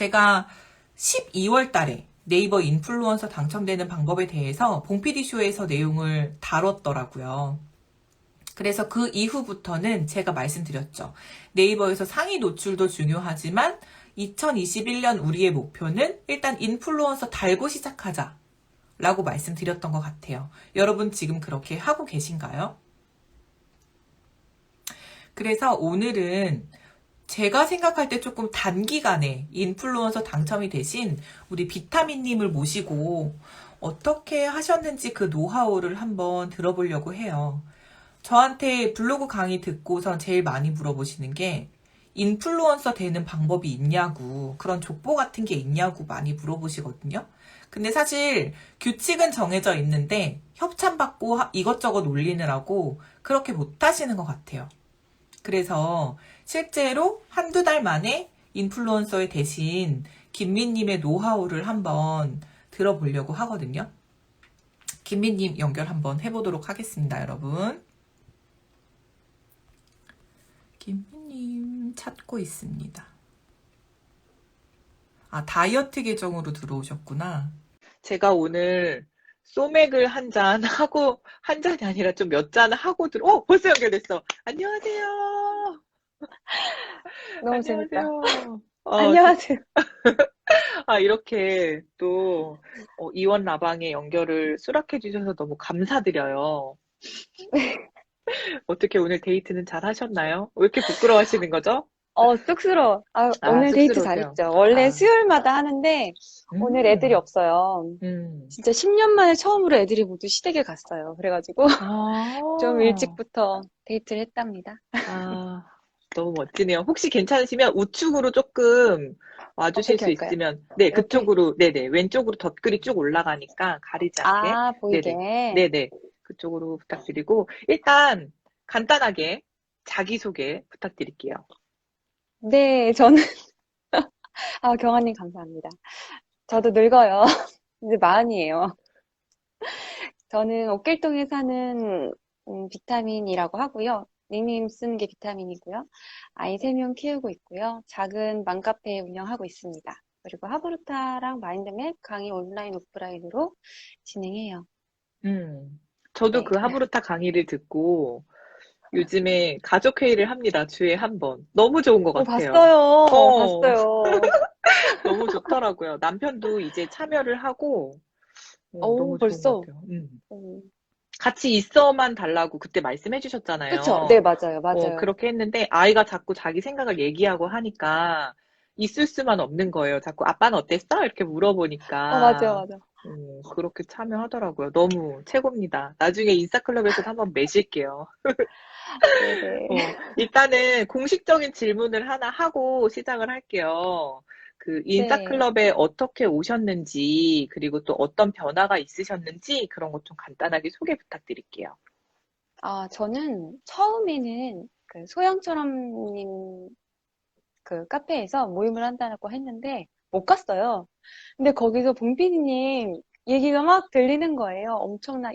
제가 12월 달에 네이버 인플루언서 당첨되는 방법에 대해서 봉피디쇼에서 내용을 다뤘더라고요. 그래서 그 이후부터는 제가 말씀드렸죠. 네이버에서 상위 노출도 중요하지만 2021년 우리의 목표는 일단 인플루언서 달고 시작하자 라고 말씀드렸던 것 같아요. 여러분 지금 그렇게 하고 계신가요? 그래서 오늘은 제가 생각할 때 조금 단기간에 인플루언서 당첨이 되신 우리 비타민님을 모시고 어떻게 하셨는지 그 노하우를 한번 들어보려고 해요. 저한테 블로그 강의 듣고선 제일 많이 물어보시는 게 인플루언서 되는 방법이 있냐고, 그런 족보 같은 게 있냐고 많이 물어보시거든요. 근데 사실 규칙은 정해져 있는데 협찬받고 이것저것 올리느라고 그렇게 못 하시는 것 같아요. 그래서 실제로 한두 달 만에 인플루언서의 대신 김민님의 노하우를 한번 들어보려고 하거든요. 김민님 연결 한번 해보도록 하겠습니다, 여러분. 김민님 찾고 있습니다. 아, 다이어트 계정으로 들어오셨구나. 제가 오늘 소맥을 한 잔 하고, 한 잔이 아니라 좀 몇 잔 하고 벌써 연결됐어. 안녕하세요. 너무 재밌다. 안녕하세요. 안녕하세요. 이렇게 또, 이원 라방에 연결을 수락해 주셔서 너무 감사드려요. 어떻게 오늘 데이트는 잘 하셨나요? 왜 이렇게 부끄러워하시는 거죠? 쑥스러워. 오늘 데이트 쑥스러우세요. 잘했죠. 원래 아, 수요일마다 하는데, 오늘 애들이 음, 없어요. 음. 진짜 10년 만에 처음으로 애들이 모두 시댁에 갔어요. 그래가지고, 좀 아, 일찍부터 데이트를 했답니다. 아, 너무 멋지네요. 혹시 괜찮으시면 우측으로 조금 와주실 어떻게 수 할까요? 있으면, 네, 이렇게? 그쪽으로, 네네, 왼쪽으로 덧글이 쭉 올라가니까 가리지 않게, 아, 네네, 보이게. 네네, 그쪽으로 부탁드리고, 일단 간단하게 자기소개 부탁드릴게요. 네, 저는, 경아님 감사합니다. 저도 늙어요. 이제 마흔이에요. 저는 옥길동에 사는 비타민이라고 하고요. 닉네임 쓰는 게 비타민이고요. 아이 3명 키우고 있고요. 작은 맘카페 운영하고 있습니다. 그리고 하브루타랑 마인드맵 강의 온라인 오프라인으로 진행해요. 저도 네. 그 하브루타 강의를 듣고 요즘에 가족회의를 합니다. 주에 한 번. 너무 좋은 것 같아요. 봤어요. 어, 봤어요. 너무 좋더라고요. 남편도 이제 참여를 하고, 너무 좋은 것 벌써. 같아요. 어, 같이 있어만 달라고 그때 말씀해 그쵸? 네, 주셨잖아요. 맞아요. 맞아요. 그렇게 했는데 아이가 자꾸 자기 생각을 얘기하고 하니까 있을 수만 없는 거예요. 자꾸 아빠는 어땠어? 이렇게 맞아요. 물어보니까 맞아요. 그렇게 참여하더라고요. 너무 최고입니다. 나중에 인싸클럽에서도 한번 매실게요. 네네. 일단은 공식적인 질문을 하나 하고 시작을 할게요. 그 네. 인싸클럽에 어떻게 오셨는지, 그리고 또 어떤 변화가 있으셨는지 그런 것 좀 간단하게 소개 부탁드릴게요. 저는 처음에는 그 소영철엄님 그 카페에서 모임을 한다고 했는데 못 갔어요. 근데 거기서 봉피디님 얘기가 막 들리는 거예요.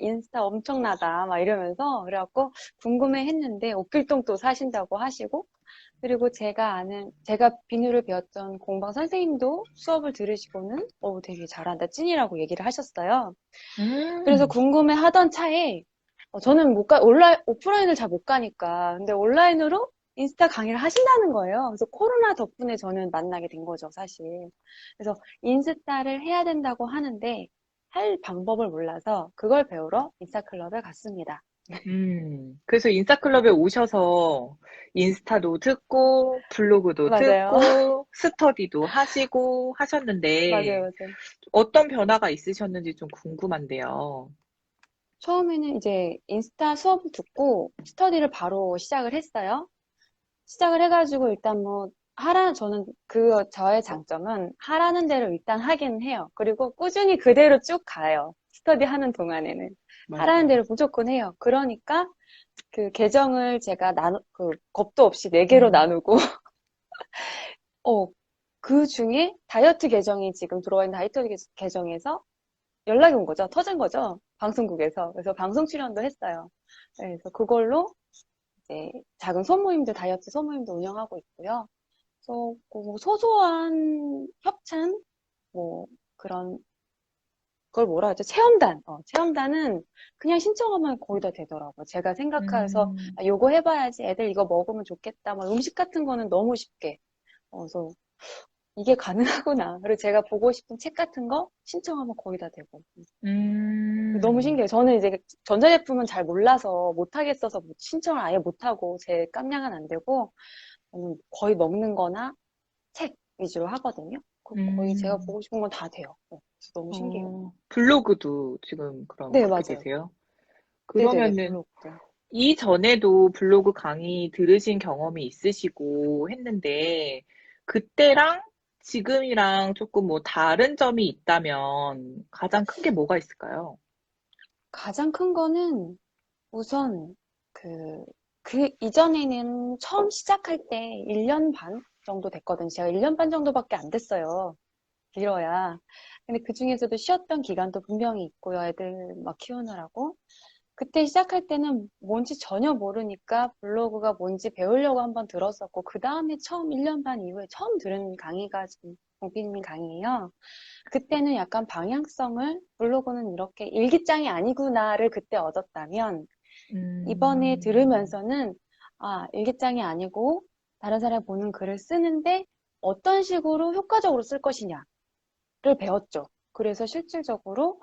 인스타 엄청나다 막 이러면서 그래갖고 궁금해 했는데 옥길동 또 사신다고 하시고 그리고 제가 비누를 배웠던 공방 선생님도 수업을 들으시고는 되게 잘한다 찐이라고 얘기를 하셨어요. 그래서 음, 궁금해 하던 차에 저는 오프라인을 잘 못 가니까 근데 온라인으로 인스타 강의를 하신다는 거예요. 그래서 코로나 덕분에 저는 만나게 된 거죠, 사실. 그래서 인스타를 해야 된다고 하는데 할 방법을 몰라서 그걸 배우러 인스타클럽에 갔습니다. 그래서 인싸클럽에 오셔서 인스타도 듣고, 블로그도 맞아요. 듣고, 스터디도 하시고 하셨는데, 맞아요, 맞아요. 어떤 변화가 있으셨는지 좀 궁금한데요. 처음에는 이제 인스타 수업을 듣고 스터디를 바로 시작을 했어요. 시작을 해가지고 일단 저는 저의 장점은 하라는 대로 일단 하긴 해요. 그리고 꾸준히 그대로 쭉 가요. 스터디 하는 동안에는. 하라는 맞아요. 대로 무조건 해요. 그러니까 그 계정을 제가 겁도 없이 네 개로 음, 나누고, 어, 그 중에 다이어트 계정이 지금 들어와 있는 계정에서 연락이 온 거죠. 터진 거죠. 방송국에서. 그래서 방송 출연도 했어요. 네, 그래서 그걸로 이제 작은 소모임도 다이어트 소모임도 운영하고 있고요. 그래서 그 소소한 그런, 그걸 뭐라 하죠? 체험단. 체험단은 그냥 신청하면 거의 다 되더라고요. 제가 생각해서, 음, 아, 요거 해봐야지. 애들 이거 먹으면 좋겠다. 막 음식 같은 거는 너무 쉽게. 그래서 이게 가능하구나. 그리고 제가 보고 싶은 책 같은 거 신청하면 거의 다 되고. 너무 음, 신기해요. 저는 이제 전자제품은 잘 몰라서 못하겠어서 신청을 아예 못하고 제 깜냥은 안 되고, 거의 먹는 거나 책 위주로 하거든요. 거의 제가 음. 보고 싶은 건 다 돼요. 그래서 너무 신기해요. 블로그도 지금 그럼 네, 하게 맞아요. 되세요? 네네네, 그러면은 블로그도. 이전에도 블로그 강의 들으신 경험이 있으시고 했는데, 그때랑 지금이랑 조금 뭐 다른 점이 있다면 가장 큰 게 뭐가 있을까요? 가장 큰 거는 우선 이전에는 처음 시작할 때 1년 반 정도 됐거든요. 제가 1년 반 정도밖에 안 됐어요. 길어야. 근데 그 중에서도 쉬었던 기간도 분명히 있고요. 애들 막 키우느라고. 그때 시작할 때는 뭔지 전혀 모르니까 블로그가 뭔지 배우려고 한번 들었었고, 그 다음에 처음 1년 반 이후에 처음 들은 강의가 지금 봉피님 강의예요. 그때는 약간 방향성을 블로그는 이렇게 일기장이 아니구나를 그때 얻었다면, 이번에 음, 들으면서는 아, 일기장이 아니고 다른 사람이 보는 글을 쓰는데 어떤 식으로 효과적으로 쓸 것이냐를 배웠죠. 그래서 실질적으로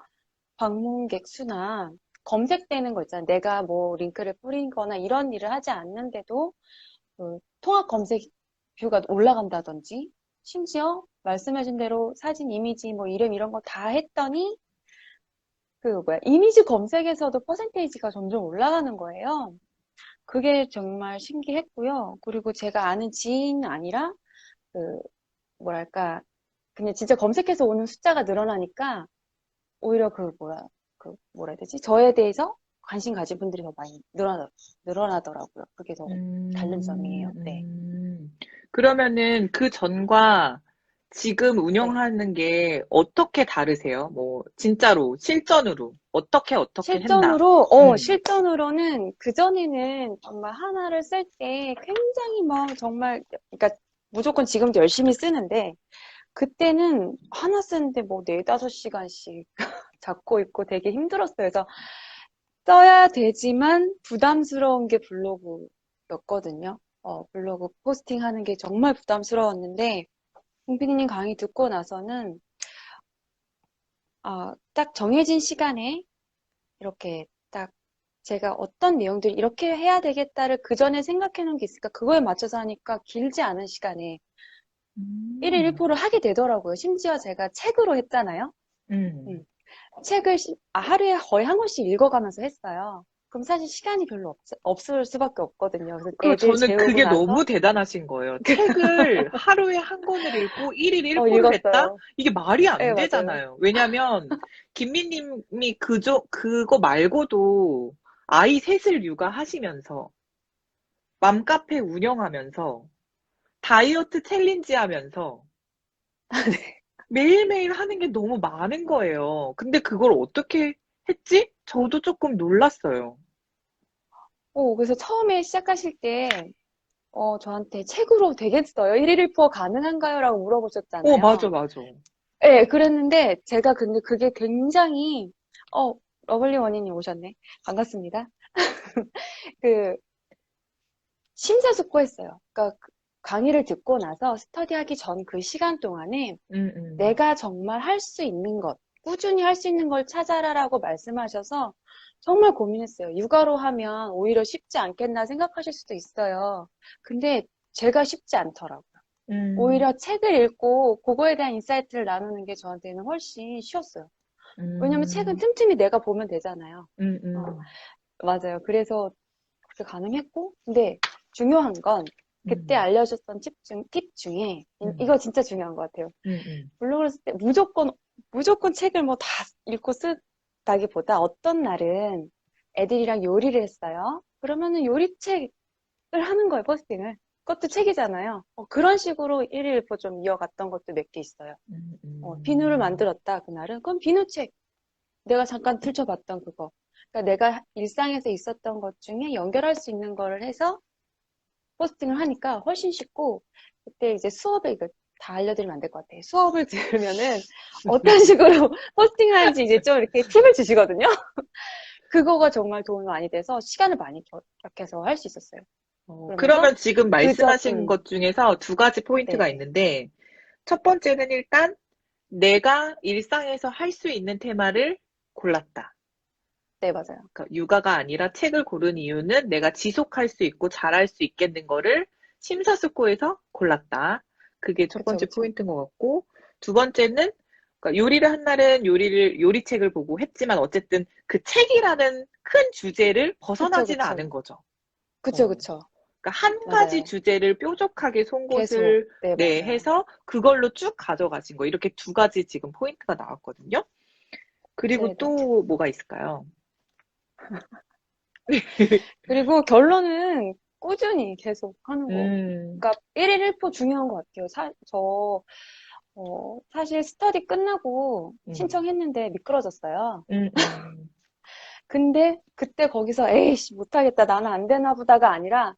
방문객 수나 검색되는 거 있잖아요. 내가 뭐 링크를 뿌리거나 이런 일을 하지 않는데도 그 통합 검색 뷰가 올라간다든지 심지어 말씀하신 대로 사진, 이미지, 뭐 이름 이런 거 다 했더니 이미지 검색에서도 퍼센테이지가 점점 올라가는 거예요. 그게 정말 신기했고요. 그리고 제가 아는 지인 아니라 그 뭐랄까 그냥 진짜 검색해서 오는 숫자가 늘어나니까 오히려 그 뭐라 해야 되지? 저에 대해서 관심 가진 분들이 더 많이 늘어나더라고요. 그게 더 다른 점이에요. 음, 네. 그러면은 그 전과 지금 네. 운영하는 게 어떻게 다르세요? 뭐, 진짜로, 실전으로. 어떻게 했나? 음, 실전으로는 그전에는 정말 하나를 쓸 때 굉장히 막 정말, 그러니까 무조건 지금도 열심히 쓰는데, 그때는 하나 쓰는데 뭐 4, 5시간씩 잡고 있고 되게 힘들었어요. 그래서 써야 되지만 부담스러운 게 블로그였거든요. 블로그 포스팅 하는 게 정말 부담스러웠는데, 홍피디님 강의 듣고 나서는, 딱 정해진 시간에 이렇게 딱 제가 어떤 내용들 이렇게 해야 되겠다를 그 전에 생각해 놓은 게 있으니까 그거에 맞춰서 하니까 길지 않은 시간에 1일 음, 1포를 하게 되더라고요. 심지어 제가 책으로 했잖아요. 음. 음. 책을 하루에 거의 한 권씩 읽어가면서 했어요. 그럼 사실 시간이 별로 없을 수밖에 없거든요. 그래서 애들 저는 재우고 그게 너무 나서 대단하신 거예요. 책을 하루에 한 권을 읽고 1일 1포를 했다? 읽었어요. 이게 말이 안 네, 맞아요. 되잖아요. 왜냐면, 김미님이 그거 말고도 아이 셋을 육아하시면서, 맘카페 운영하면서, 다이어트 챌린지 하면서, 매일매일 하는 게 너무 많은 거예요. 근데 그걸 어떻게 했지? 저도 조금 놀랐어요. 그래서 처음에 시작하실 때, 저한테 책으로 되겠어요? 1일 1포 가능한가요? 라고 맞아, 물어보셨잖아요. 맞아. 네, 그랬는데, 제가 근데 그게 굉장히, 러블리 원인이 오셨네. 반갑습니다. 그, 심사숙고했어요. 그러니까 강의를 듣고 나서 스터디하기 전 그 시간 동안에 음, 음, 내가 정말 할 수 있는 것, 꾸준히 할 수 있는 걸 찾아라라고 말씀하셔서 정말 고민했어요. 육아로 하면 오히려 쉽지 않겠나 생각하실 수도 있어요. 근데 제가 쉽지 않더라고요. 음, 오히려 책을 읽고 그거에 대한 인사이트를 나누는 게 저한테는 훨씬 쉬웠어요. 왜냐면 책은 음, 틈틈이 내가 보면 되잖아요. 음, 어, 음, 맞아요. 그래서 그게 가능했고, 근데 중요한 건 그때 음, 알려줬던 팁 중에 음, 이거 진짜 중요한 것 같아요. 음. 블로그를 쓸 때 무조건 책을 뭐 다 읽고 쓰다기보다 어떤 날은 애들이랑 요리를 했어요. 그러면은 요리책을 하는 거예요, 포스팅을. 그것도 책이잖아요. 그런 식으로 일일포 좀 이어갔던 것도 몇 개 있어요. 비누를 음. 만들었다, 그날은. 그럼 비누책. 내가 잠깐 들춰봤던 그거. 그러니까 내가 일상에서 있었던 것 중에 연결할 수 있는 거를 해서 포스팅을 하니까 훨씬 쉽고, 그때 이제 수업에 이거 다 알려드리면 안 될 것 같아요. 수업을 들으면은 어떤 식으로 포스팅하는지 이제 좀 이렇게 팁을 주시거든요. 그거가 정말 도움이 많이 돼서 시간을 많이 절약해서 할 수 있었어요. 그러면서 그러면 지금 그저, 말씀하신 것 중에서 두 가지 포인트가 네네. 있는데, 첫 번째는 일단 내가 일상에서 할 수 있는 테마를 골랐다. 네, 맞아요. 그러니까 육아가 아니라 책을 고른 이유는 내가 지속할 수 있고 잘할 수 있겠는 거를 심사숙고해서 골랐다. 그게 첫 그쵸, 번째 그쵸. 포인트인 것 같고, 두 번째는 그러니까 요리를 한 날은 요리책을 보고 했지만 어쨌든 그 책이라는 큰 주제를 그쵸, 벗어나지는 그쵸. 않은 거죠. 그쵸, 어. 그쵸. 그러니까 한 가지 맞아요. 주제를 뾰족하게 계속. 송곳을 네, 네, 맞아요. 해서 그걸로 쭉 가져가신 거. 이렇게 두 가지 지금 포인트가 나왔거든요. 그리고 네네. 또 뭐가 있을까요? 그리고 결론은 꾸준히 계속 하는 거. 음, 그러니까 1일 1포 중요한 것 같아요. 사실 스터디 끝나고 음, 신청했는데 미끄러졌어요. 음, 음. 근데 그때 거기서 에이씨, 못하겠다. 나는 안 되나 보다가 아니라,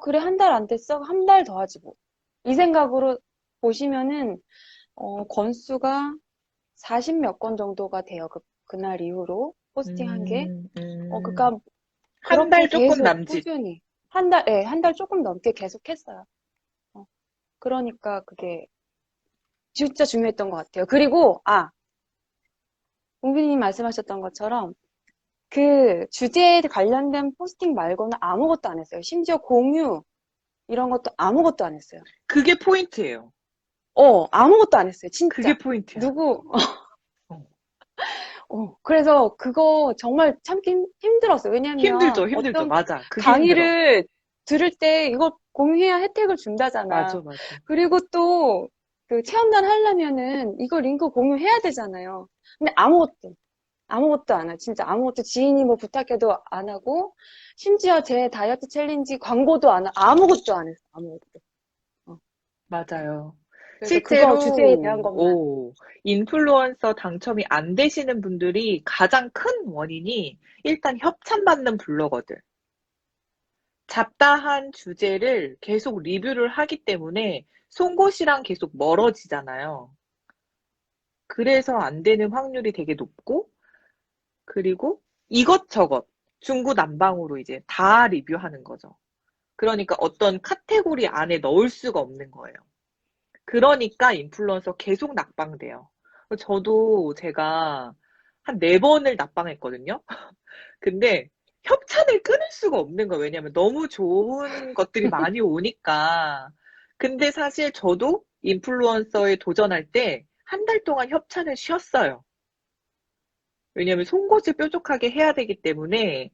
그래, 한 달 안 됐어? 한 달 더 하지 뭐. 이 생각으로 보시면은, 건수가 40 몇 건 정도가 돼요. 그날 이후로 포스팅한 게. 음, 그러니까 한 그렇게 달 조금 계속 남짓. 꾸준히 한 달, 예, 한 달 조금 넘게 계속 했어요. 그러니까 그게 진짜 중요했던 것 같아요. 그리고, 웅비님 말씀하셨던 것처럼 그 주제에 관련된 포스팅 말고는 아무것도 안 했어요. 심지어 공유, 이런 것도 아무것도 안 했어요. 그게 포인트예요. 아무것도 안 했어요. 그게 진짜. 포인트야. 누구, 어. 그래서 그거 정말 참기 힘들었어요. 왜냐면 힘들죠, 힘들죠. 어떤 맞아. 그게 힘들어. 강의를 들을 때 이거 공유해야 혜택을 준다잖아. 맞아, 맞아. 그리고 또 그 체험단 하려면은 이거 링크 공유해야 되잖아요. 근데 아무것도 안 해요. 진짜 아무것도 지인이 뭐 부탁해도 안 하고, 심지어 제 다이어트 챌린지 광고도 안 하고, 아무것도 안 했어. 아무것도. 어. 맞아요. 그래서 그거 주제에 대한 실제로, 것만. 인플루언서 당첨이 안 되시는 분들이 가장 큰 원인이 일단 협찬받는 블로거들. 잡다한 주제를 계속 리뷰를 하기 때문에 송곳이랑 계속 멀어지잖아요. 그래서 안 되는 확률이 되게 높고, 그리고 이것저것 중구난방으로 이제 다 리뷰하는 거죠. 그러니까 어떤 카테고리 안에 넣을 수가 없는 거예요. 그러니까 인플루언서 계속 낙방돼요. 저도 제가 한 4번을 낙방했거든요. 근데 협찬을 끊을 수가 없는 거예요. 왜냐면 너무 좋은 것들이 많이 오니까. 근데 사실 저도 인플루언서에 도전할 때 한 달 동안 협찬을 쉬었어요. 왜냐면 송곳을 뾰족하게 해야 되기 때문에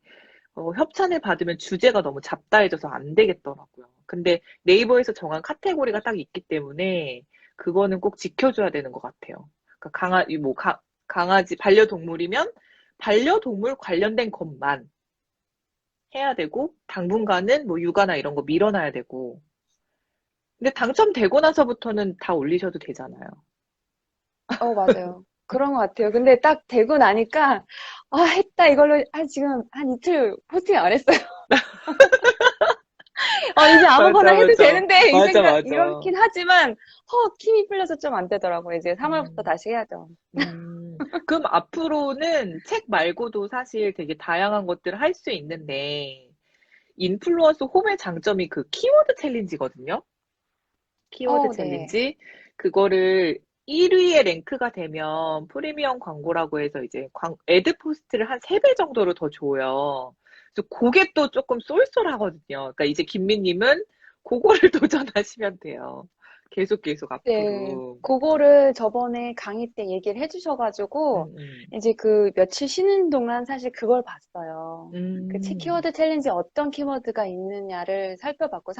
협찬을 받으면 주제가 너무 잡다해져서 안 되겠더라고요. 근데 네이버에서 정한 카테고리가 딱 있기 때문에 그거는 꼭 지켜줘야 되는 것 같아요. 그러니까 강아지, 반려동물이면 반려동물 관련된 것만 해야 되고, 당분간은 뭐 육아나 이런 거 밀어놔야 되고. 근데 당첨되고 나서부터는 다 올리셔도 되잖아요. 맞아요. 그런 것 같아요. 근데 딱 되고 나니까, 했다. 이걸로, 지금 한 이틀 포스팅 안 했어요. 이제 아무거나 맞아, 해도 맞아. 되는데, 이 맞아, 생각, 맞아. 이렇긴 하지만, 힘이 풀려서 좀 안 되더라고요. 이제 3월부터 음. 다시 해야죠. 그럼 앞으로는 책 말고도 사실 되게 다양한 것들을 할 수 있는데, 인플루언서 홈의 장점이 그 키워드 챌린지거든요? 키워드 네. 챌린지. 그거를 1위에 랭크가 되면 프리미엄 광고라고 해서 이제 애드 포스트를 한 3배 정도로 더 줘요. 그래서 그게 또 조금 쏠쏠하거든요. 그러니까 이제 김미님은 그거를 도전하시면 돼요. 계속 네, 앞으로. 그거를 저번에 강의 때 얘기를 해주셔가지고, 음, 이제 그 며칠 쉬는 동안 사실 그걸 봤어요. 그 음. 키워드 챌린지 어떤 키워드가 있느냐를 살펴봤고,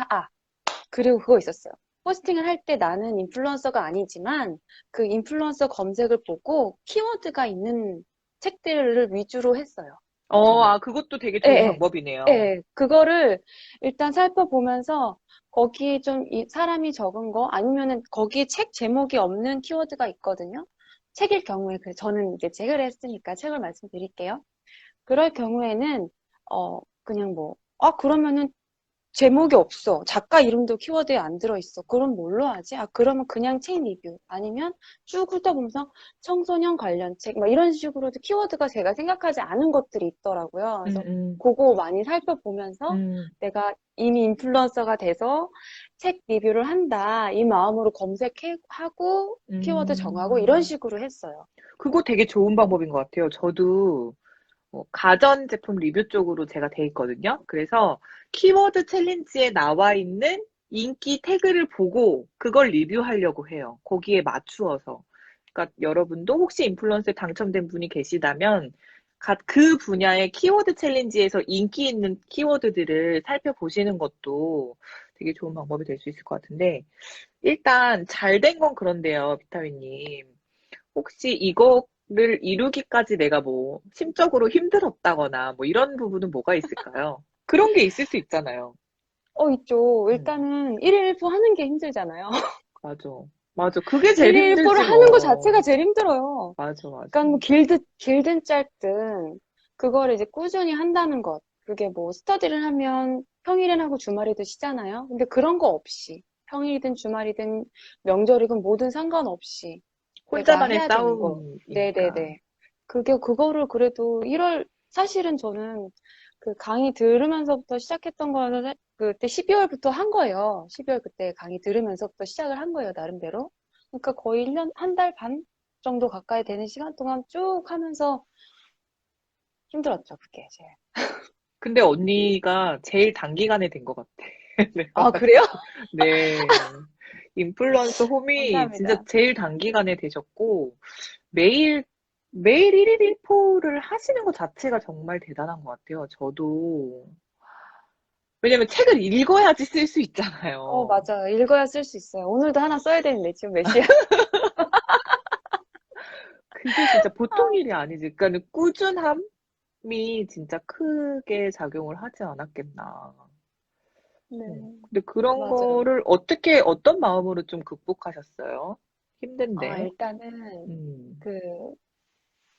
그리고 그거 있었어요. 포스팅을 할 때 나는 인플루언서가 아니지만, 그 인플루언서 검색을 보고 키워드가 있는 책들을 위주로 했어요. 저는. 그것도 되게 예, 좋은 예. 방법이네요. 예, 그거를 일단 살펴보면서 거기 좀 사람이 적은 거 아니면은 거기 책 제목이 없는 키워드가 있거든요. 책일 경우에 저는 이제 책을 했으니까 책을 말씀드릴게요. 그럴 경우에는 그냥 뭐 그러면은 제목이 없어. 작가 이름도 키워드에 안 들어있어. 그럼 뭘로 하지? 아, 그러면 그냥 책 리뷰. 아니면 쭉 훑어보면서 청소년 관련 책, 막 이런 식으로도 키워드가 제가 생각하지 않은 것들이 있더라고요. 그래서 음, 그거 많이 살펴보면서 음, 내가 이미 인플루언서가 돼서 책 리뷰를 한다. 이 마음으로 검색하고 키워드 정하고 이런 음. 식으로 했어요. 그거 되게 좋은 방법인 것 같아요. 저도 가전제품 리뷰 쪽으로 제가 돼 있거든요. 그래서 키워드 챌린지에 나와 있는 인기 태그를 보고 그걸 리뷰하려고 해요. 거기에 맞추어서. 그러니까 여러분도 혹시 인플루언서에 당첨된 분이 계시다면 그 분야의 키워드 챌린지에서 인기 있는 키워드들을 살펴보시는 것도 되게 좋은 방법이 될 수 있을 것 같은데 일단 잘 된 건 그런데요, 비타민님. 혹시 이거를 이루기까지 내가 뭐 심적으로 힘들었다거나 뭐 이런 부분은 뭐가 있을까요? 그런 게 있을 수 있잖아요. 있죠. 음, 일단은 1일 1부 하는 게 힘들잖아요. 맞아. 맞아. 그게 제일 1일 1부를 힘들지 하는 것 뭐. 자체가 제일 힘들어요. 맞아, 맞아. 그러니까 뭐 길든 짧든 그거를 이제 꾸준히 한다는 것. 그게 뭐 스터디를 하면 평일엔 하고 주말에도 쉬잖아요. 근데 그런 거 없이 평일이든 주말이든 명절이든 뭐든 상관없이 내가 혼자만의 해야 되는 거. 싸움이니까. 네네네. 그거를 그래도 1월, 사실은 저는 그 강의 들으면서부터 시작했던 거는 그때 12월부터 한 거예요. 12월 그때 강의 들으면서부터 시작을 한 거예요, 나름대로. 그러니까 거의 1년, 한 달 반 정도 가까이 되는 시간 동안 쭉 하면서 힘들었죠, 그게 제일. 근데 언니가 제일 단기간에 된 것 같아. 내가 아, 봤을 그래요? 때. 네. 인플루언서 홈이 진짜 감사합니다. 제일 단기간에 되셨고, 매일, 매일 1일 1포를 하시는 것 자체가 정말 대단한 것 같아요. 저도. 왜냐면 책을 읽어야지 쓸 수 있잖아요. 맞아요. 읽어야 쓸 수 있어요. 오늘도 하나 써야 되는데, 지금 몇 시야? 그게 진짜 보통 일이 아니지. 그러니까 꾸준함이 진짜 크게 작용을 하지 않았겠나. 네, 근데 그런 맞아요. 거를 어떤 마음으로 좀 극복하셨어요? 힘든데. 일단은, 음. 그,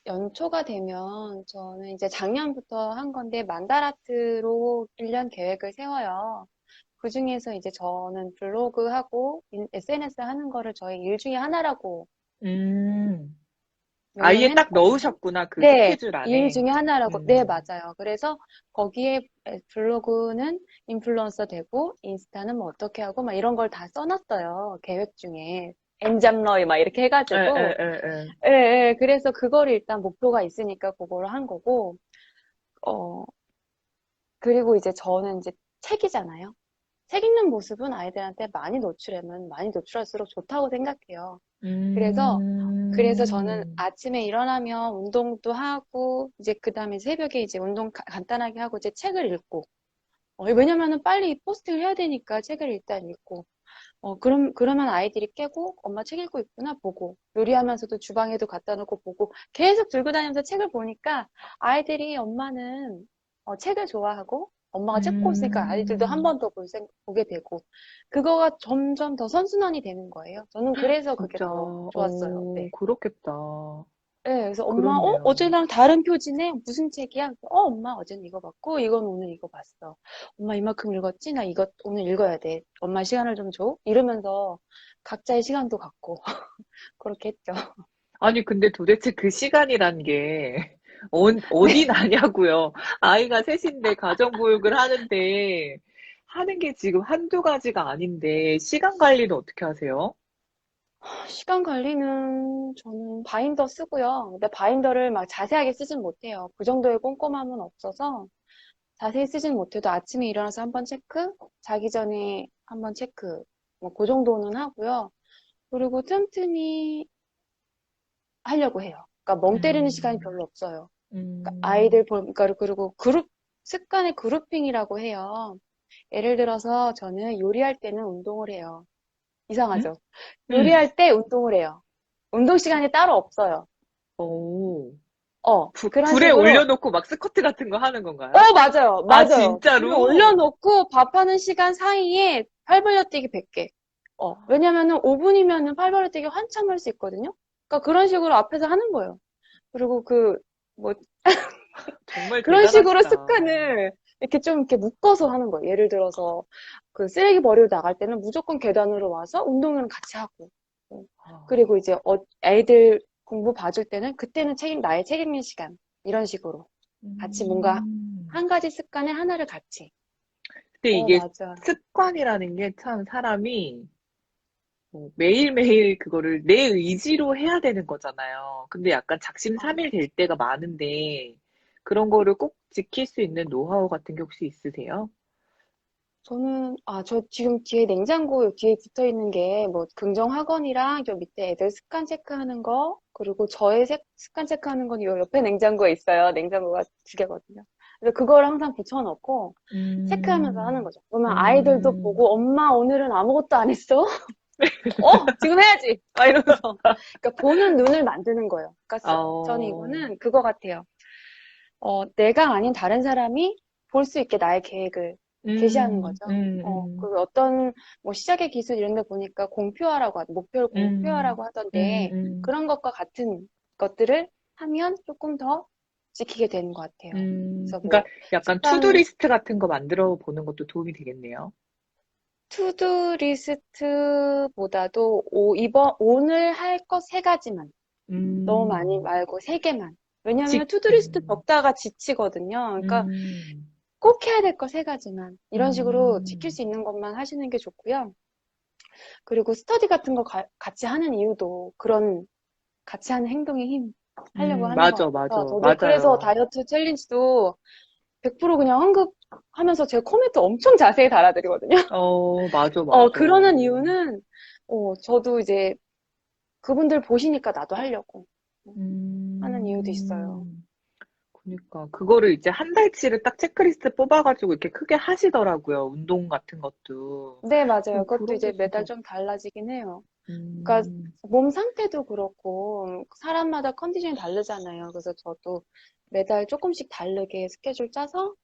연초가 되면 저는 이제 작년부터 한 건데 만다라트로 1년 계획을 세워요. 그중에서 이제 저는 블로그하고 SNS 하는 거를 저희 일 중에 하나라고 음. 명명을 아예 딱 해놨거든요. 넣으셨구나. 그 네, 스케줄 일 안에. 중에 하나라고. 네, 음. 맞아요. 그래서 거기에 블로그는 인플루언서 되고 인스타는 뭐 어떻게 하고 막 이런 걸 다 써놨어요. 계획 중에. 엔잡러이 막 이렇게 에, 에, 해가지고. 에, 에. 예, 예. 그래서 그거를 일단 목표가 있으니까 그거를 한 거고. 어, 그리고 이제 저는 이제 책이잖아요. 책 읽는 모습은 아이들한테 많이 노출하면 많이 노출할수록 좋다고 생각해요. 그래서 저는 음. 아침에 일어나면 운동도 하고, 이제 그 다음에 새벽에 이제 운동 간단하게 하고, 이제 책을 읽고, 왜냐면은 빨리 포스팅을 해야 되니까 책을 일단 읽고, 그러면 아이들이 깨고, 엄마 책 읽고 있구나, 보고, 요리하면서도 주방에도 갖다 놓고 보고, 계속 들고 다니면서 책을 보니까 아이들이 엄마는 책을 좋아하고, 엄마가 책 보고 있으니까 아이들도 한 음. 번 더 보게 되고, 그거가 점점 더 선순환이 되는 거예요. 저는 그래서 그게 진짜, 더 좋았어요. 네. 그렇겠다. 네, 그래서 엄마, 그렇네요. 어제랑 다른 표지네? 무슨 책이야? 그래서, 엄마, 어제는 이거 봤고, 이건 오늘 이거 봤어. 엄마 이만큼 읽었지? 나 이거 오늘 읽어야 돼. 엄마 시간을 좀 줘? 이러면서 각자의 시간도 갖고, 그렇게 했죠. 아니, 근데 도대체 그 시간이란 게, 네. 어디 나냐고요. 아이가 셋인데 가정교육을 하는데, 하는 게 지금 한두 가지가 아닌데, 시간 관리는 어떻게 하세요? 시간 관리는 저는 바인더 쓰고요. 근데 바인더를 막 자세하게 쓰진 못해요. 그 정도의 꼼꼼함은 없어서 자세히 쓰진 못해도 아침에 일어나서 한번 체크, 자기 전에 한번 체크, 뭐 그 정도는 하고요. 그리고 틈틈이 하려고 해요. 그러니까 멍 때리는 시간이 음, 별로 없어요. 그러니까 음, 아이들 그러니까 그리고 습관의 그룹핑이라고 해요. 예를 들어서 저는 요리할 때는 운동을 해요. 음? 이상하죠? 음, 요리할 때 운동을 해요. 운동 시간이 따로 없어요. 오. 그런 불에 식으로. 올려놓고 막 스쿼트 같은 거 하는 건가요? 맞아요. 아, 맞아요. 불을 진짜로? 올려놓고 밥하는 시간 사이에 팔 벌려뛰기 100개. 왜냐면은 5분이면은 팔 벌려뛰기 한참 할 수 있거든요. 그러니까 그런 식으로 앞에서 하는 거예요. 그리고 뭐, 정말 그런 식으로 대단하시다. 습관을 이렇게 좀 이렇게 묶어서 하는 거예요. 예를 들어서 그 쓰레기 버리러 나갈 때는 무조건 계단으로 와서 운동회는 같이 하고. 그리고 이제 애들 공부 봐줄 때는 그때는 나의 책 읽는 시간. 이런 식으로. 같이 뭔가 한 가지 습관에 하나를 같이. 근데 이게 맞아. 습관이라는 게 참 사람이 매일매일 그거를 내 의지로 해야 되는 거잖아요. 근데 약간 작심삼일 될 때가 많은데 그런 거를 꼭 지킬 수 있는 노하우 같은 게 혹시 있으세요? 저 지금 뒤에 냉장고 뒤에 붙어 있는 게 뭐 긍정 학원이랑 저 밑에 애들 습관 체크하는 거, 그리고 저의 습관 체크하는 건 요 옆에 냉장고에 있어요. 냉장고가 2개거든요. 그래서 그걸 항상 붙여놓고 체크하면서 하는 거죠. 그러면 아이들도 음, 보고 엄마 오늘은 아무것도 안 했어? 지금 해야지! 막 이러면서. 그러니까 보는 눈을 만드는 거예요. 그러니까 저는 어, 이거는 그거 같아요. 내가 아닌 다른 사람이 볼 수 있게 나의 계획을 게시하는 음, 거죠. 음, 음, 그 어떤 뭐 시작의 기술 이런 데 보니까 목표를 음, 공표하라고 하던데 음, 그런 것과 같은 것들을 하면 조금 더 지키게 되는 것 같아요. 그래서 그러니까 뭐 약간 습관 투두리스트 같은 거 만들어 보는 것도 도움이 되겠네요. 투두 리스트보다도 오늘 할 것 3가지만 너무 많이 음, 말고 3개만. 왜냐하면 직, 투두 리스트 적다가 지치거든요. 그러니까 음, 꼭 해야 될 거 3가지만. 이런 식으로 지킬 음, 수 있는 것만 하시는 게 좋고요. 그리고 스터디 같은 거 같이 하는 이유도 그런 같이 하는 행동의 힘 하려고 하는 것 맞아, 같아서 맞아, 저도 그래서 맞아요. 다이어트 챌린지도 100% 그냥 언급하면서 제 코멘트 엄청 자세히 달아드리거든요. 맞아, 맞아. 그러는 이유는 저도 이제 그분들 보시니까 나도 하려고 하는 이유도 있어요. 음, 그러니까 그거를 이제 한 달치를 딱 체크리스트 뽑아가지고 이렇게 크게 하시더라고요. 운동 같은 것도. 네, 맞아요. 그것도 그런 게 이제 진짜, 매달 좀 달라지긴 해요. 그러니까 음, 몸 상태도 그렇고 사람마다 컨디션이 다르잖아요. 그래서 저도 매달 조금씩 다르게 스케줄 짜서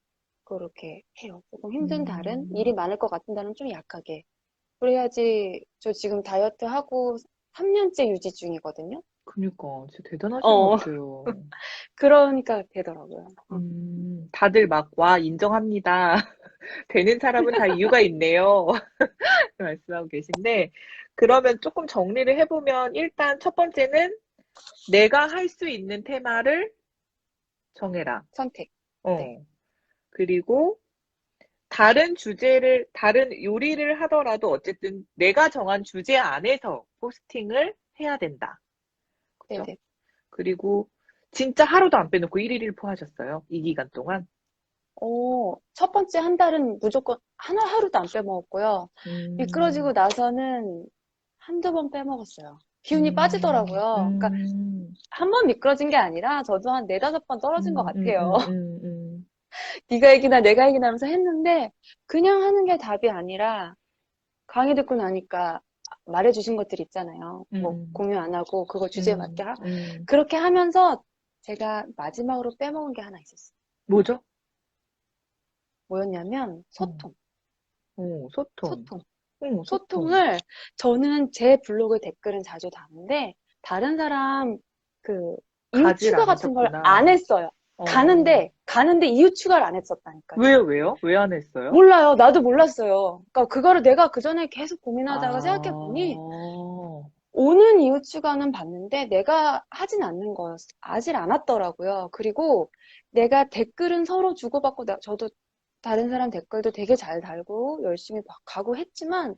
그렇게 해요. 조금 힘든 달은 일이 음, 많을 것 같은 달은 좀 약하게. 그래야지 저 지금 다이어트 하고 3년째 유지 중이거든요. 그니까 진짜 대단하신 것 어, 같아요. 그러니까 되더라고요. 다들 막, 와, 인정합니다. 되는 사람은 다 이유가 있네요. 말씀하고 계신데, 그러면 조금 정리를 해보면, 일단 첫 번째는 내가 할 수 있는 테마를 정해라. 선택. 네. 어. 그리고 다른 요리를 하더라도 어쨌든 내가 정한 주제 안에서 포스팅을 해야 된다. 그죠? 네네. 그리고 진짜 하루도 안 빼놓고 1일 1포 하셨어요. 이 기간 동안. 첫 번째 한 달은 무조건 하루도 안 빼먹었고요. 미끄러지고 음, 나서는 한두 번 빼먹었어요. 기운이 음, 빠지더라고요. 그러니까 음, 한 번 미끄러진 게 아니라 저도 한 네다섯 번 떨어진 것 음, 음, 같아요. 음, 음, 음, 네가 얘기나 내가 얘기나 하면서 했는데 그냥 하는 게 답이 아니라 강의 듣고 나니까 말해주신 것들 있잖아요. 뭐 음, 공유 안 하고 그거 주제에 맞게 음, 음. 그렇게 하면서 제가 마지막으로 빼먹은 게 하나 있었어요. 뭐죠? 뭐였냐면 어, 소통. 소통. 소통. 소통. 소통을 저는 제 블로그 댓글은 자주 다는데 다른 사람 그 이웃 가지를 추가 안 같은 걸 안 하셨구나. 했어요. 어, 가는데 이웃 추가를 안 했었다니까요. 왜요, 왜요? 왜 안 했어요? 몰라요. 나도 몰랐어요. 그러니까 그거를 내가 그 전에 계속 고민하다가 생각해 아, 보니 오는 이웃 추가는 봤는데 내가 하진 않는 거였어. 아직 안 왔더라고요. 그리고 내가 댓글은 서로 주고받고 저도 다른 사람 댓글도 되게 잘 달고 열심히 가고 했지만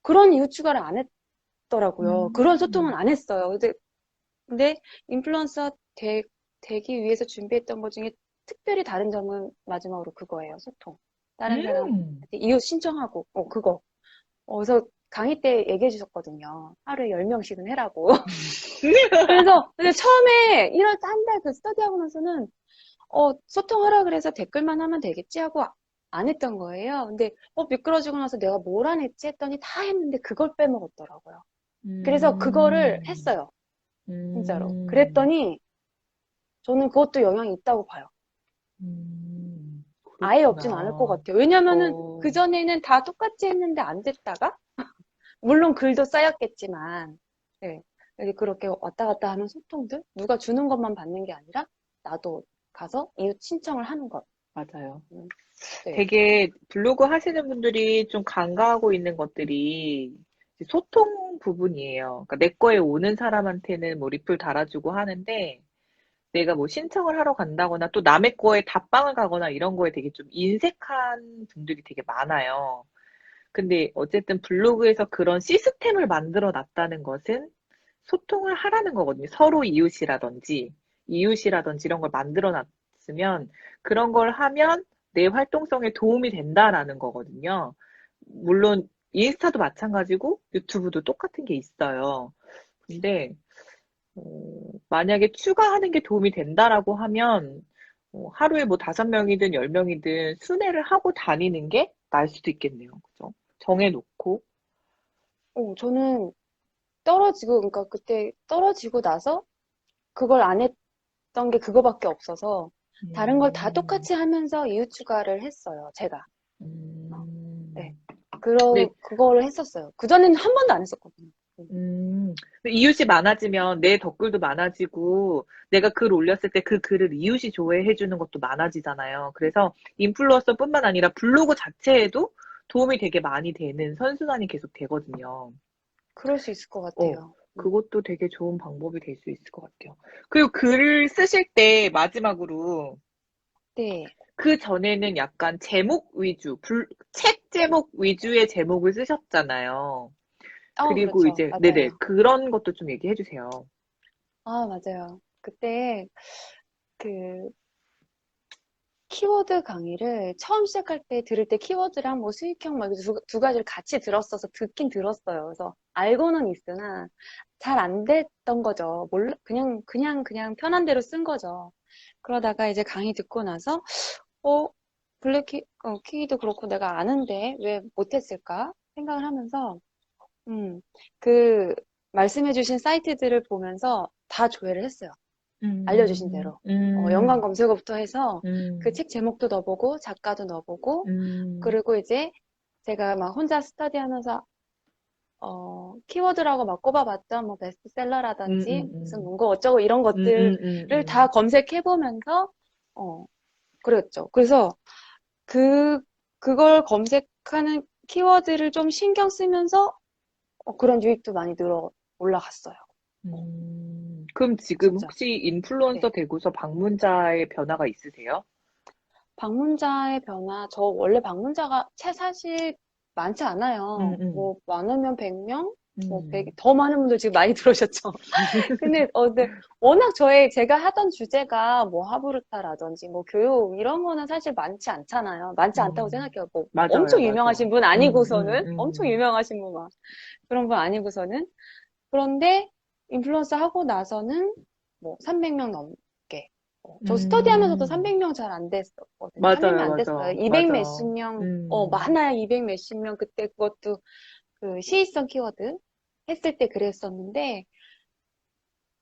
그런 이웃 추가를 안 했더라고요. 그런 소통은 음, 안 했어요. 근데 인플루언서 되기 위해서 준비했던 것 중에 특별히 다른 점은 마지막으로 그거예요. 소통. 다른 사람 음. 이웃 신청하고 그거. 그래서 강의 때 얘기해 주셨거든요. 하루에 10명씩은 해라고. 그래서 근데 처음에 이런 한 달 그 스터디하고 나서는 소통하라 그래서 댓글만 하면 되겠지 하고 안 했던 거예요. 근데 미끄러지고 나서 내가 뭘 안 했지 했더니 다 했는데 그걸 빼먹었더라고요. 그래서 그거를 음, 했어요. 진짜로. 음, 그랬더니 저는 그것도 영향이 있다고 봐요. 아예 없진 않을 것 그렇구나. 같아요. 왜냐면은 어, 그전에는 다 똑같이 했는데 안 됐다가 물론 글도 쌓였겠지만 네. 이렇게 그렇게 왔다 갔다 하는 소통들 누가 주는 것만 받는 게 아니라 나도 가서 이웃 신청을 하는 것. 맞아요. 네. 되게 블로그 하시는 분들이 좀 간과하고 있는 것들이 이제 소통 부분이에요. 그러니까 내 거에 오는 사람한테는 뭐 리플 달아주고 하는데 내가 뭐 신청을 하러 간다거나 또 남의 거에 답방을 가거나 이런 거에 되게 좀 인색한 분들이 되게 많아요. 근데 어쨌든 블로그에서 그런 시스템을 만들어 놨다는 것은 소통을 하라는 거거든요. 서로 이웃이라든지 이런 걸 만들어 놨으면 그런 걸 하면 내 활동성에 도움이 된다라는 거거든요. 물론 인스타도 마찬가지고 유튜브도 똑같은 게 있어요. 근데 만약에 추가하는 게 도움이 된다라고 하면 하루에 뭐 5명이든 10명이든 순회를 하고 다니는 게 나을 수도 있겠네요. 그죠? 정해놓고. 저는 그러니까 그때 떨어지고 나서 그걸 안 했던 게 그거밖에 없어서 다른 걸 다 음, 똑같이 하면서 이웃 추가를 했어요, 제가. 네. 음. 근데 그거를 했었어요. 그전에는 한 번도 안 했었거든요. 근데 이웃이 많아지면 내 댓글도 많아지고 내가 글 올렸을 때 그 글을 이웃이 조회해 주는 것도 많아지잖아요. 그래서 인플루언서뿐만 아니라 블로그 자체에도 도움이 되게 많이 되는 선순환이 계속 되거든요. 그럴 수 있을 것 어, 같아요. 그것도 되게 좋은 방법이 될 수 있을 것 같아요. 그리고 글을 쓰실 때 마지막으로 네. 그 전에는 약간 제목 위주, 책 제목 위주의 제목을 쓰셨잖아요. 그리고 그렇죠. 이제, 네네, 맞아요. 그런 것도 좀 얘기해 주세요. 맞아요. 그때 그 키워드 강의를 처음 시작할 때 들을 때 키워드랑 뭐 수익형 막 두 가지를 같이 들었어서 듣긴 들었어요. 그래서 알고는 있으나 잘 안 됐던 거죠. 몰라, 그냥 편한 대로 쓴 거죠. 그러다가 이제 강의 듣고 나서, 어, 키도 그렇고 내가 아는데 왜 못했을까 생각을 하면서, 음, 그 말씀해주신 사이트들을 보면서 다 조회를 했어요. 알려주신 음, 대로. 연관 음, 검색어부터 해서 그 음, 책 제목도 넣어보고 작가도 넣어보고 음, 그리고 이제 제가 막 혼자 스터디하면서 키워드라고 막 꼽아봤죠. 뭐 베스트셀러라든지 무슨 음, 문고 어쩌고 이런 음, 것들을 음, 음, 다 음. 검색해보면서 어 그랬죠. 그래서 그 그걸 검색하는 키워드를 좀 신경 쓰면서 그런 유익도 많이 늘어 올라갔어요. 어, 그럼 지금 진짜. 혹시 네. 인플루언서 되고서 방문자의 변화가 있으세요? 방문자의 변화, 저 원래 방문자가 사실 많지 음, 않아요. 음, 뭐, 많으면 100명? 뭐, 음, 더 많은 분들 지금 많이 들어오셨죠. 근데 워낙 제가 하던 주제가 뭐 하브루타라든지 뭐 교육 이런 거는 사실 많지 않잖아요. 많지 않다고 음. 생각해요. 뭐, 맞아요, 엄청 맞아. 유명하신 분 아니고서는, 엄청 음. 유명하신 분 막, 그런 분 아니고서는. 그런데 인플루언서 하고 나서는 뭐 300명 넘게. 저 스터디 하면서도 음, 300명 잘 안 됐었거든요. 300명 맞아요, 안 됐어요. 맞아, 200 맞아. 몇십 명, 음, 많아야 200 몇십 명. 그때 그것도 그 시의성 키워드 했을 때 그랬었는데,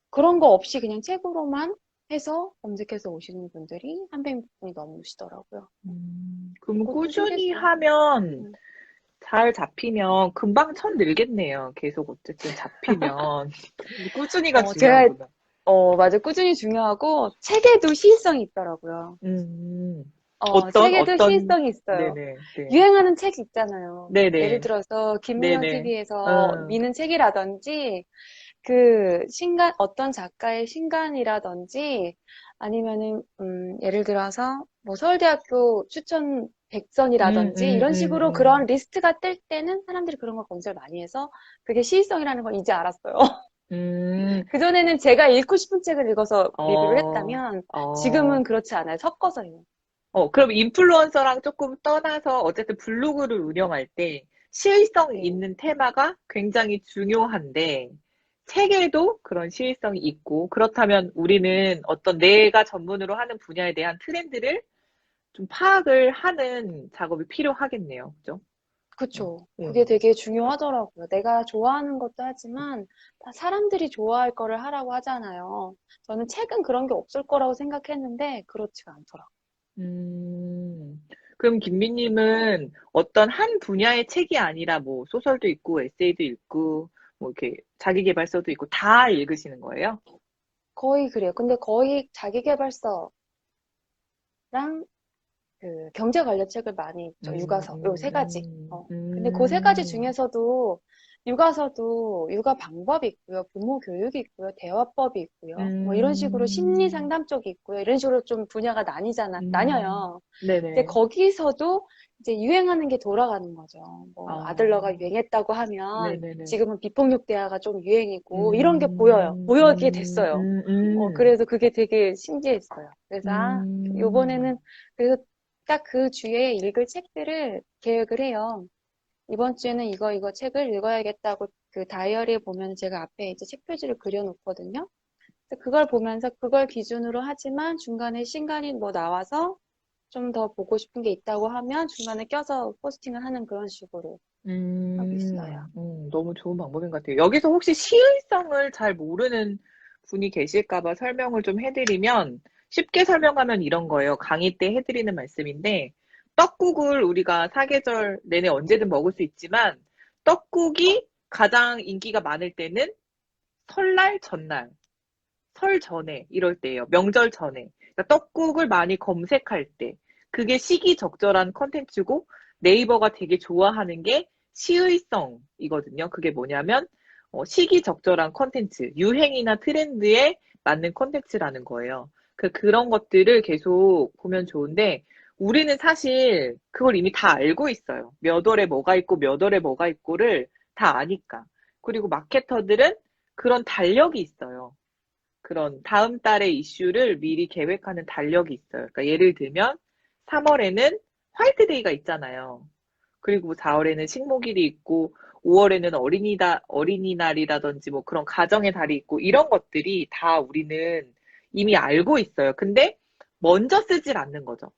그런 거 없이 그냥 책으로만 해서 검색해서 오시는 분들이 300분이 넘으시더라고요. 그러면 그것도 꾸준히 신기했어요. 하면, 음. 잘 잡히면 금방 천 늘겠네요. 계속 어쨌든 잡히면. 꾸준히가 제가 중요하구나. 맞아. 꾸준히 중요하고, 책에도 시의성이 있더라고요. 음, 책에도 시의성이 있어요. 네네, 네. 유행하는 책 있잖아요. 예를 네네, 들어서, 김미영 네네, TV에서 미는 책이라든지, 어떤 작가의 신간이라든지, 아니면은, 예를 들어서, 뭐, 서울대학교 추천 음, 100선이라든지, 음, 이런 음, 식으로 그런 리스트가 뜰 때는 사람들이 그런 걸 검색을 많이 해서, 그게 시의성이라는 걸 이제 알았어요. 그전에는 제가 읽고 싶은 책을 읽어서 리뷰를 어, 했다면, 지금은 어, 그렇지 않아요. 섞어서 해요. 그럼 인플루언서랑 조금 떠나서 어쨌든 블로그를 운영할 때 시의성 네. 있는 테마가 굉장히 중요한데 책에도 그런 시의성이 있고 그렇다면 우리는 어떤 내가 전문으로 하는 분야에 대한 트렌드를 좀 파악을 하는 작업이 필요하겠네요. 그죠? 어, 그쵸. 그게 음. 되게 중요하더라고요. 내가 좋아하는 것도 하지만 다 사람들이 좋아할 거를 하라고 하잖아요. 저는 책은 그런 게 없을 거라고 생각했는데 그렇지가 않더라고요. 음, 그럼 김미님은 어떤 한 분야의 책이 아니라 뭐 소설도 있고 에세이도 읽고 뭐 이렇게 자기계발서도 있고 다 읽으시는 거예요? 거의 그래요. 근데 거의 자기계발서랑 그 경제 관련 책을 많이 읽죠. 육아서. 요 세 가지. 근데 그 세 가지 음. 중에서도 육아서도 육아 방법이 있고요. 부모 교육이 있고요. 대화법이 있고요. 뭐 이런 식으로 심리 음. 상담 쪽이 있고요. 이런 식으로 좀 분야가 음. 나뉘어요. 근데 네네. 거기서도 이제 유행하는 게 돌아가는 거죠. 뭐 아들러가 아, 유행했다고 하면 네네네. 지금은 비폭력 대화가 좀 유행이고 이런 게 보여요. 음, 보여지게 음, 됐어요. 음, 음, 그래서 그게 되게 신기했어요. 그래서 요번에는 음, 그래서 딱 그 주에 읽을 책들을 계획을 해요. 이번 주에는 이거 책을 읽어야겠다고 그 다이어리에 보면 제가 앞에 이제 책 표지를 그려놓거든요. 그래서 그걸 보면서 그걸 기준으로 하지만 중간에 시간이 뭐 나와서 좀 더 보고 싶은 게 있다고 하면 중간에 껴서 포스팅을 하는 그런 식으로 하고 있어요. 너무 좋은 방법인 것 같아요. 여기서 혹시 시의성을 잘 모르는 분이 계실까 봐 설명을 좀 해드리면, 쉽게 설명하면 이런 거예요. 강의 때 해드리는 말씀인데, 떡국을 우리가 사계절 내내 언제든 먹을 수 있지만, 떡국이 가장 인기가 많을 때는 설날 전날, 설 전에 이럴 때예요. 명절 전에. 그러니까 떡국을 많이 검색할 때. 그게 시기적절한 컨텐츠고 네이버가 되게 좋아하는 게 시의성이거든요. 그게 뭐냐면 시기적절한 컨텐츠, 유행이나 트렌드에 맞는 컨텐츠라는 거예요. 그런 것들을 계속 보면 좋은데 우리는 사실 그걸 이미 다 알고 있어요. 몇 월에 뭐가 있고 몇 월에 뭐가 있고를 다 아니까. 그리고 마케터들은 그런 달력이 있어요. 그런 다음 달의 이슈를 미리 계획하는 달력이 있어요. 그러니까 예를 들면 3월에는 화이트데이가 있잖아요. 그리고 4월에는 식목일이 있고 5월에는 어린이날이라든지 뭐 그런 가정의 달이 있고 이런 것들이 다 우리는 이미 알고 있어요. 근데 먼저 쓰질 않는 거죠.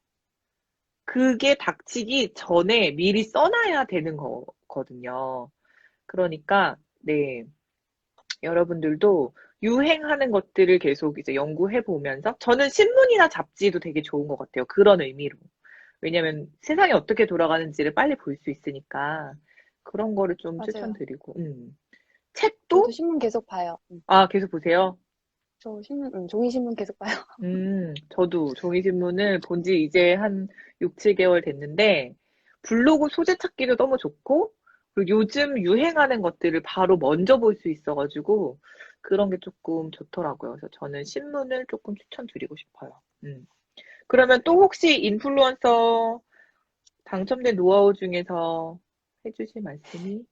그게 닥치기 전에 미리 써놔야 되는 거거든요. 그러니까 네. 여러분들도 유행하는 것들을 계속 이제 연구해 보면서 저는 신문이나 잡지도 되게 좋은 것 같아요. 그런 의미로. 왜냐면 세상이 어떻게 돌아가는지를 빨리 볼 수 있으니까 그런 거를 좀 맞아요. 추천드리고, 저도 책도, 신문 계속 봐요. 계속 보세요. 저 종이 신문 계속 봐요. 저도 종이신문을 본지 이제 한 6, 7개월 됐는데, 블로그 소재 찾기도 너무 좋고, 그리고 요즘 유행하는 것들을 바로 먼저 볼 수 있어가지고, 그런 게 조금 좋더라고요. 그래서 저는 신문을 조금 추천드리고 싶어요. 그러면 또 혹시 인플루언서 당첨된 노하우 중에서 해주실 말씀이?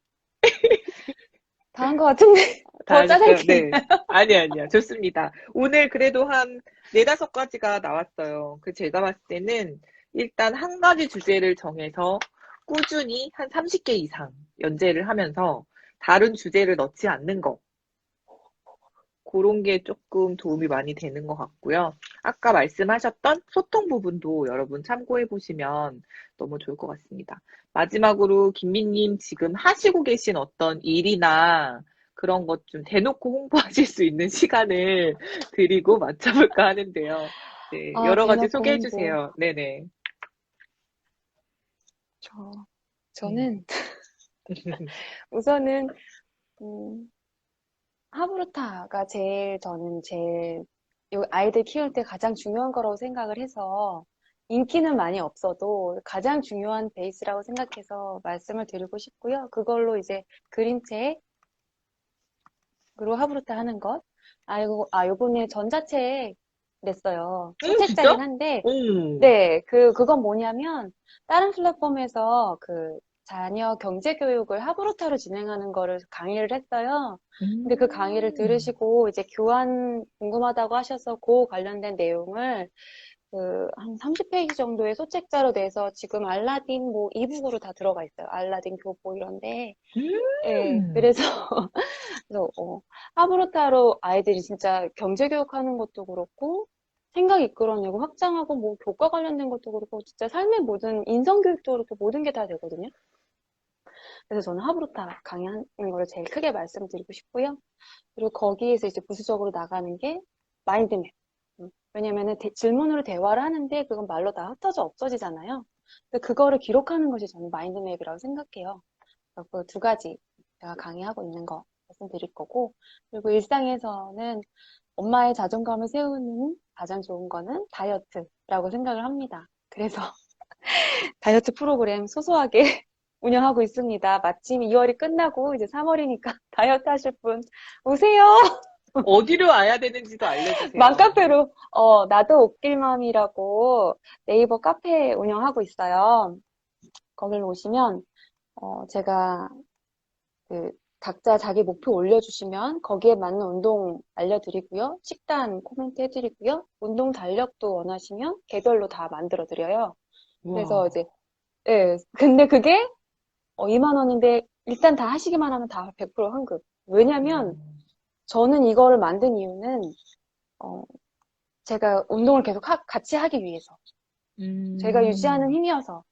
다 한 것 같은데 다 더 짜잘게 하셨어요? 네. 있나요? 아니요. 좋습니다. 오늘 그래도 한 네다섯 가지가 나왔어요. 제가 봤을 때는 일단 한 가지 주제를 정해서 꾸준히 한 30개 이상 연재를 하면서 다른 주제를 넣지 않는 거. 그런 게 조금 도움이 많이 되는 것 같고요. 아까 말씀하셨던 소통 부분도 여러분 참고해 보시면 너무 좋을 것 같습니다. 마지막으로 김미님 지금 하시고 계신 어떤 일이나 그런 것 좀 대놓고 홍보하실 수 있는 시간을 드리고 맞춰볼까 하는데요. 네, 아, 여러 가지 대놓고 소개해 홍보. 주세요. 네네. 음. 저는 우선은 음, 하브루타가 저는 제일 요 아이들 키울 때 가장 중요한 거라고 생각을 해서 인기는 많이 없어도 가장 중요한 베이스라고 생각해서 말씀을 드리고 싶고요. 그걸로 이제 그림책, 그리고 하브루타 하는 것. 요번에 전자책 냈어요. 소책자긴 진짜? 한데, 오. 네, 그건 뭐냐면, 다른 플랫폼에서 그 자녀 경제 교육을 하브루타로 진행하는 거를 강의를 했어요. 근데 그 강의를 음. 들으시고 이제 교환 궁금하다고 하셔서 그 관련된 내용을 한 30페이지 정도의 소책자로 내서 지금 알라딘 뭐 이북으로 다 들어가 있어요. 알라딘 교보 이런데. 예, 음. 그래서 하브루타로 아이들이 진짜 경제 교육하는 것도 그렇고, 생각 이끌어내고 확장하고 뭐 교과 관련된 것도 그렇고 진짜 삶의 모든 인성 교육도 그렇고 모든 게 다 되거든요. 그래서 저는 하브루타 강의하는 거를 제일 크게 말씀드리고 싶고요. 그리고 거기에서 이제 부수적으로 나가는 게 마인드맵. 왜냐면은 질문으로 대화를 하는데 그건 말로 다 흩어져 없어지잖아요. 근데 그거를 기록하는 것이 저는 마인드맵이라고 생각해요. 그 두 가지 제가 강의하고 있는 거 말씀드릴 거고, 그리고 일상에서는 엄마의 자존감을 세우는 가장 좋은 거는 다이어트라고 생각을 합니다. 그래서 다이어트 프로그램 소소하게 운영하고 있습니다. 마침 2월이 끝나고 이제 3월이니까 다이어트 하실 분 오세요. 어디로 와야 되는지도 알려주세요. 맘카페로 나도 옷길맘이라고 네이버 카페 운영하고 있어요. 거길 오시면 제가 그 각자 자기 목표 올려주시면 거기에 맞는 운동 알려드리고요. 식단 코멘트 해드리고요. 운동 달력도 원하시면 개별로 다 만들어드려요. 그래서 와. 이제 예, 근데 그게 2만 원인데 일단 다 하시기만 하면 다 100% 환급. 왜냐면 음. 저는 이거를 만든 이유는 어, 제가 운동을 계속 같이 하기 위해서 제가 유지하는 음. 힘이어서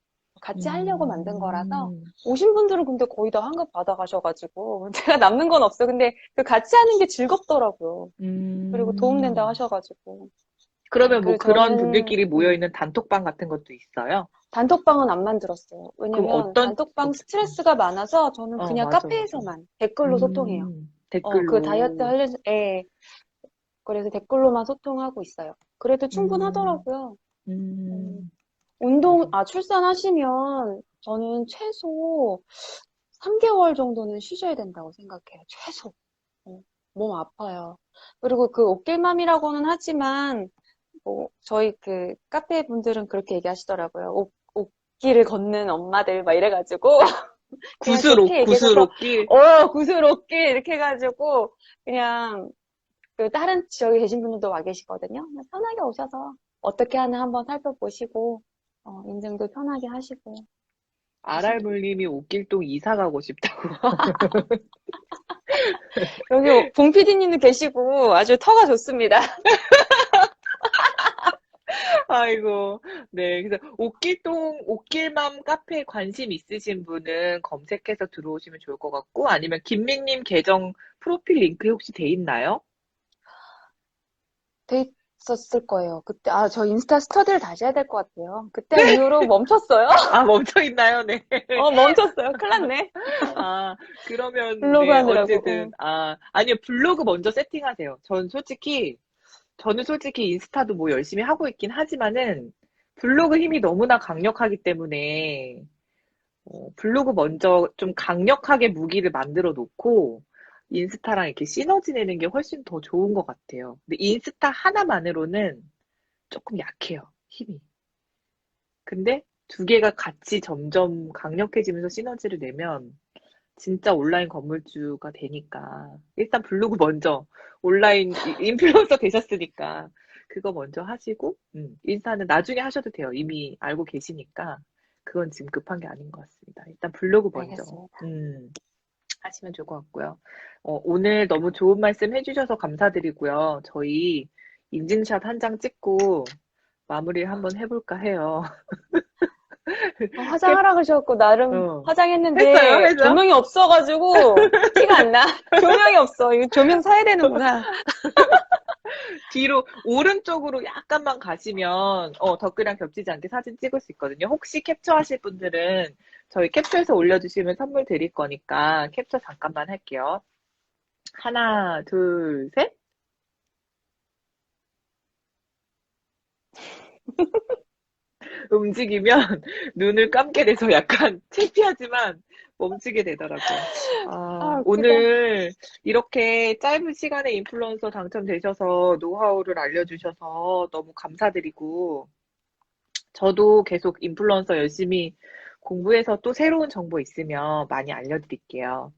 같이 하려고 만든 거라서 음. 오신 분들은 근데 거의 다 환급 받아가셔가지고 제가 남는 건 없어요. 근데 그 같이 하는 게 즐겁더라고요. 그리고 도움된다 음. 하셔가지고 그러면 뭐 그래서 그런 저는 분들끼리 모여있는 단톡방 같은 것도 있어요? 단톡방은 안 만들었어요. 그럼 왜냐면 어떤, 단톡방 스트레스가 많아서 저는 그냥 맞아, 맞아. 카페에서만 댓글로 소통해요. 그 다이어트 댓글로. 예, 그래서 댓글로만 소통하고 있어요. 그래도 음. 충분하더라고요. 음, 음. 운동, 맞아. 출산하시면 저는 최소 3개월 정도는 쉬셔야 된다고 생각해요. 최소. 어, 몸 아파요. 그리고 그 옷길맘이라고는 하지만, 저희 그 카페 분들은 그렇게 얘기하시더라고요. 옷길을 걷는 엄마들, 막 이래가지고, 그냥 좋게 얘기해줘서, 구슬옷길. 구슬 옷길, 이렇게 해가지고, 그냥, 그 다른 지역에 계신 분들도 와 계시거든요. 그냥 편하게 오셔서, 어떻게 하나 한번 살펴보시고, 인증도 편하게 하시고, 하시면 됩니다. RR물님이 옷길동 이사 가고 싶다고. 여기 봉 PD님도 계시고, 아주 터가 좋습니다. 아이고. 네. 그래서 옷길맘 카페에 관심 있으신 분은 검색해서 들어오시면 좋을 것 같고, 아니면 김민님 계정 프로필 링크 혹시 돼 있나요? 돼 있었을 거예요. 그때, 저 인스타 스터디를 다시 해야 될 것 같아요. 그때 이후로 멈췄어요. 아, 멈춰 있나요? 네. 멈췄어요. 큰일 났네. 아, 그러면, 블로그 네, 하느라고. 어쨌든, 아니요, 블로그 먼저 세팅하세요. 저는 솔직히 인스타도 뭐 열심히 하고 있긴 하지만은, 블로그 힘이 너무나 강력하기 때문에, 블로그 먼저 좀 강력하게 무기를 만들어 놓고, 인스타랑 이렇게 시너지 내는 게 훨씬 더 좋은 것 같아요. 근데 인스타 하나만으로는 조금 약해요, 힘이. 근데 두 개가 같이 점점 강력해지면서 시너지를 내면, 진짜 온라인 건물주가 되니까 일단 블로그 먼저 온라인 인플루언서 되셨으니까 그거 먼저 하시고 인스타는 나중에 하셔도 돼요. 이미 알고 계시니까 그건 지금 급한 게 아닌 것 같습니다. 일단 블로그 먼저 알겠습니다. 하시면 좋을 것 같고요. 오늘 너무 좋은 말씀 해주셔서 감사드리고요. 저희 인증샷 한 장 찍고 마무리를 한번 해볼까 해요. 캡, 화장하라 그러셨고, 나름 했어요, 화장했는데, 해서. 조명이 없어가지고, 티가 안 나. 조명이 없어. 이거 조명 사야 되는구나. 뒤로 오른쪽으로 약간만 가시면 덧글이랑 겹치지 않게 사진 찍을 수 있거든요. 혹시 캡처하실 분들은 저희 캡처해서 올려주시면 선물 드릴 거니까 캡처 잠깐만 할게요. 하나, 둘, 셋. 움직이면 눈을 감게 돼서 약간 창피하지만 멈추게 되더라고요. 웃기다. 오늘 이렇게 짧은 시간에 인플루언서 당첨되셔서 노하우를 알려주셔서 너무 감사드리고 저도 계속 인플루언서 열심히 공부해서 또 새로운 정보 있으면 많이 알려드릴게요.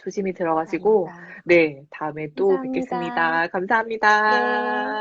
조심히 들어가시고, 감사합니다. 네, 다음에 또 감사합니다. 뵙겠습니다. 감사합니다. 네.